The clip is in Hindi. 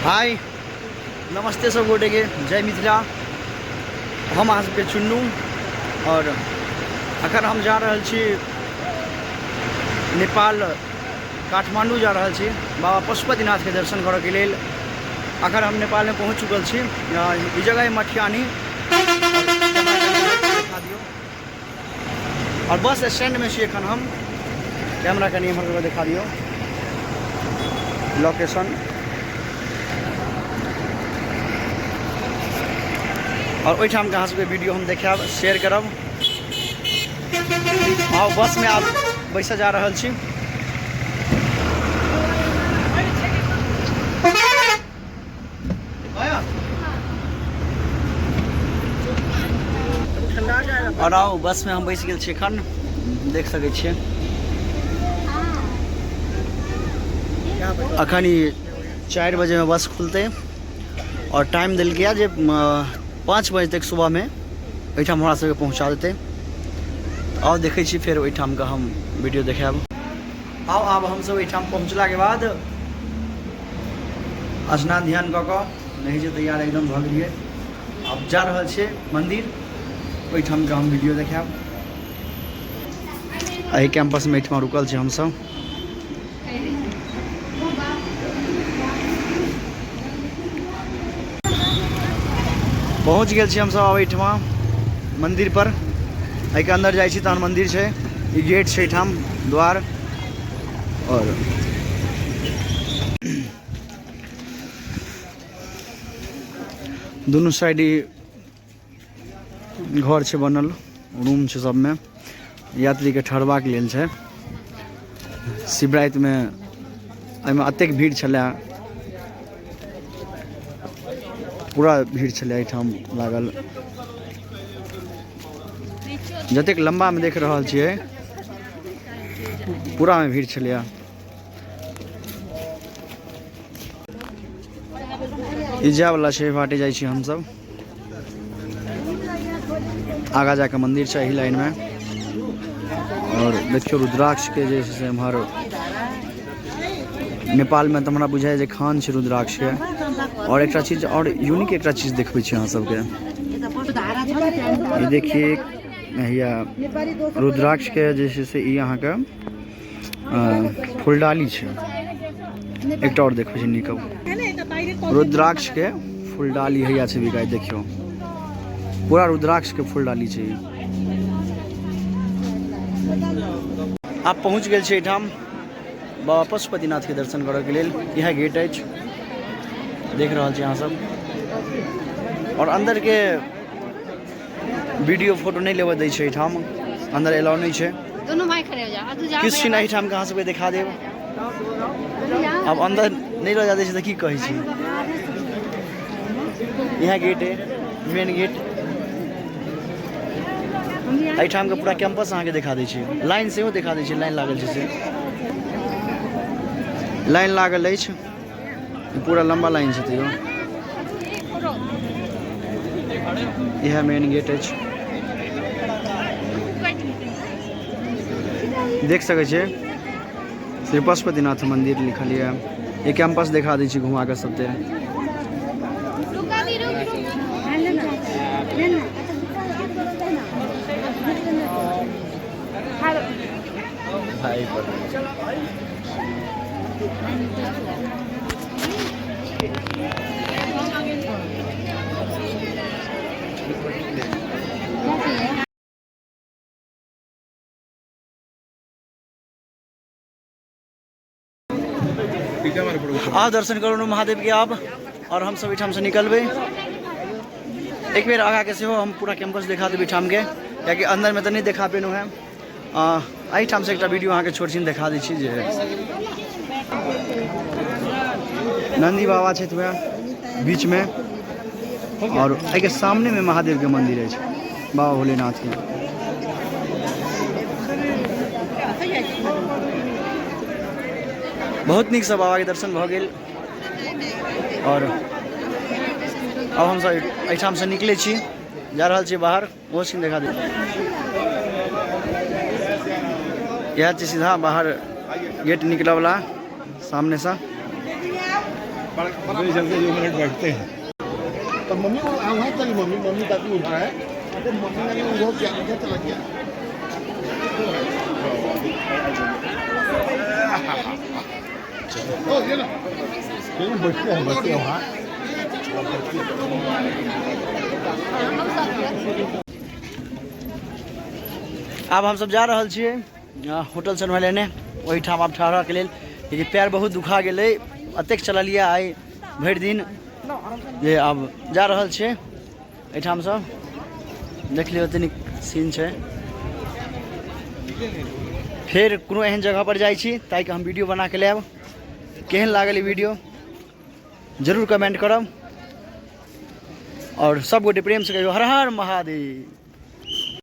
हाय नमस्ते सब गोटे के जय मिथिला। हम अहाँ सबके चुन्नू और अखन हम जा रहल छी नेपाल काठमांडू जा रहल छी बाबा पशुपतिनाथ के दर्शन करऽ के लेल। अखन हम नेपाल में पहुँच चुकल छी। ई जगह है मठियानी और बस स्टैंड में छी एखन हम। कैमरा कनी हमर दिखा दियो लोकेशन। और ओइठाम के अहाँ सबके वीडियो हम देखाब शेयर करब। और बस में आप बैसा जा रहल छी। और आओ बस में हम बैस गेल छी एखन, देख सकै छियै। अखन ई 4 बजे में बस खुलते और टाइम दिल गया जे 5 बजे तक सुबह में ओइठाम हमरा सबके पहुँचा देते। और देखै छी फेर ओइठाम का हम वीडियो देखाब। आओ आब हम सब ओइठाम पहुँचला के बाद स्नान ध्यान कऽ कऽ नहीं जे तैयार एकदम भऽ गेलियै। अब जा रहल छियै मंदिर, ओइठाम का हम वीडियो देखाब। एहि कैंपस में एहिठाम रुकल छी हम सब। पहुँच गए हम सब एहिठाम मंदिर पर। एहि के अंदर जाइ छी तहन मंदिर छै। ई गेट छै एहिठाम द्वार। और दुनू साइड ई घर छै बनल, रूम छै सब में यात्री के ठहरबाक लेल छै। शिवराति में एहिमे अतेक भीड़ छलै, पूरा भीड़ छलै एहिठाम लागल। जतेक लंबा में देख रहल छियै पूरा में भीड़ छलै। ई जाय वाला छै, बाटे जाइ छी हम सब। आगा जाके मंदिर छै एही लाइन में। और देखियो रुद्राक्ष के जे छै से एम्हर नेपाल में तो हमरा बुझाय जे खान छै रुद्राक्ष के। और एक चीज और यूनिक एक चीज देखबै छी अहाँ सबके। ये देखिए या रुद्राक्ष के जे छै से ई अहाँ के फूलडाली छै। एक और देखबै छी नीक रुद्राक्ष के फूलडाली हैया छै बिकाय। देखियो पूरा रुद्राक्ष के फूलडाली छै। आप पहुँच गए छी एहिठाम बाबा पशुपतिनाथ के दर्शन करऽ के लेल। यह गेट अछि, देख रहा छी अहाँ सब। और अंदर के वीडियो फोटो नहीं लेवे दै छै एहिठाम, अंदर एलाउ नहीं छै। दोनों भाई खड़े हो जा। किस चीज एहिठाम के अहाँ सबके दिखा देब। अब अंदर नहीं रह जाते तो की कहै छी। यहाँ गेट है, मेन गेट। एहिठाम के पूरा कैंपस अहाँ के दिखा दै छी। लाइन से हो दिखा दै छी, लाइन लागल छै से। लाइन लागल अछि, पूरा लंबा लाइन छै। तैयो यह मेन गेट अछि, देख सकै छियै। श्री पशुपतिनाथ मंदिर लिखल है। ये कैंपस दिखा दै छी घुमा के सबते। भाई आप दर्शन करू महादेव के आप। और हम सब एठाम से निकलबे। एक बेर आगा के सेहो हम पूरा कैंपस दिखा देब एठाम के, कियाकि अंदर में तो नहीं दिखा पेलू है। एठाम से एक वीडियो अहाँ के छोट छीन दिखा दै छी जे नंदी बाबा छै बीच में। और एहि के सामने में महादेव के मंदिर है बाबा भोलेनाथ के। बहुत नीक से बाबा के दर्शन भ गेल। और अब हम सब एठाम से निकले छी, जा रहल छी बाहर। वो सीन दिखा दे। यह सीधा बाहर गेट निकला वाला सामने से। चलते 2 मिनट बैठते हैं। तो मम्मी को वहाँ चली, मम्मी ताकि उठाए, तो मम्मी ने वो क्या चला गया। ये ना बैठते हैं वहाँ। अब हम सब जा रहल छियै होटल सन लेने, वही ठाम आब ठहरऽ के लेल, क्योंकि पैर बहुत दुखा गेलै, अतेक चललियै आइ भरि दिन जे अब जा रहल छियै एहिठाम सब। देख लियौ तनी सीन छै। फेर कोनो एहन जगह पर जाइ छी ताकि हम वीडियो बना के लायब। केहन लागल ई वीडियो जरूर कमेंट करब, और सब गोटे प्रेम से कहियो हर हर महादेव।